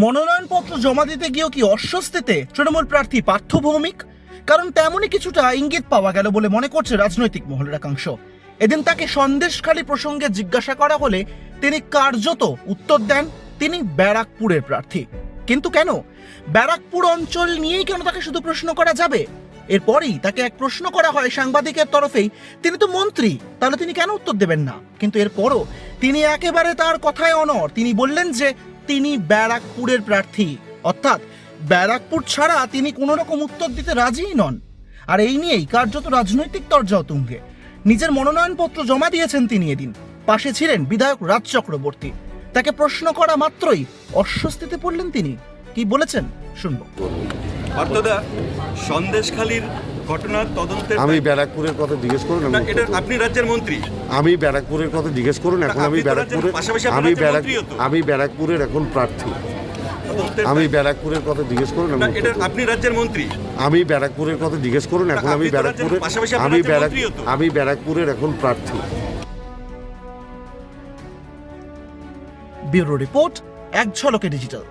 মনোনয়নপত্র জমা দিতে গিয়েও কি অস্বস্তিতে তৃণমূল প্রার্থী পার্থ ভৌমিক? কারণ তেমনই কিছুটা ইঙ্গিত পাওয়া গেল বলে মনে করছে রাজনৈতিক মহলের একাংশ। এদিন তাকে সন্দেশখালী প্রসঙ্গে জিজ্ঞাসা করা হলে তিনি কার্যত উত্তর দেন তিনি ব্যারাকপুরের প্রার্থী। কিন্তু কেন ব্যারাকপুর অঞ্চল নিয়েই কেন তাকে শুধু প্রশ্ন করা যাবে? এরপরেই তাকে এক প্রশ্ন করা হয় সাংবাদিকের তরফেই, তিনি তো মন্ত্রী, তাহলে তিনি কেন উত্তর দেবেন না? কিন্তু এরপরও তিনি একেবারে তার কথায় অনড়। তিনি বললেন যে তিনি ব্যারাকপুরের প্রার্থী, অর্থাৎ ব্যারাকপুর ছাড়া তিনি কোনো রকম উত্তর দিতে রাজিই নন। আর এই নিয়েই কার্যত রাজনৈতিক তরজাও তুঙ্গে। নিজের মনোনয়নপত্র জমা দিয়েছেন তিনি এদিন, পাশে ছিলেন বিধায়ক রাজ চক্রবর্তী। তাকে প্রশ্ন করা মাত্রই অস্বস্তিতে পড়লেন তিনি। কি বলেছেন শুনবো। পার্থদা, সন্দেশখালীর ঘটনার তদন্তের আমি ব্যারাকপুরের কথা জিজ্ঞেস করুন। না, এটা আপনি রাজ্যের মন্ত্রী। আমি ব্যারাকপুরের কথা জিজ্ঞেস করুন। এখন আমি ব্যারাকপুরের আমি ব্যারাকপুরের এখন প্রার্থী। আমি ব্যারাকপুরের কথা জিজ্ঞেস করুন। না, এটা আপনি রাজ্যের মন্ত্রী। আমি ব্যারাকপুরের কথা জিজ্ঞেস করুন। এখন আমি ব্যারাকপুরের আমি ব্যারাকপুরের এখন প্রার্থী। ব্যুরো রিপোর্ট, এক ঝলকে ডিজিটাল।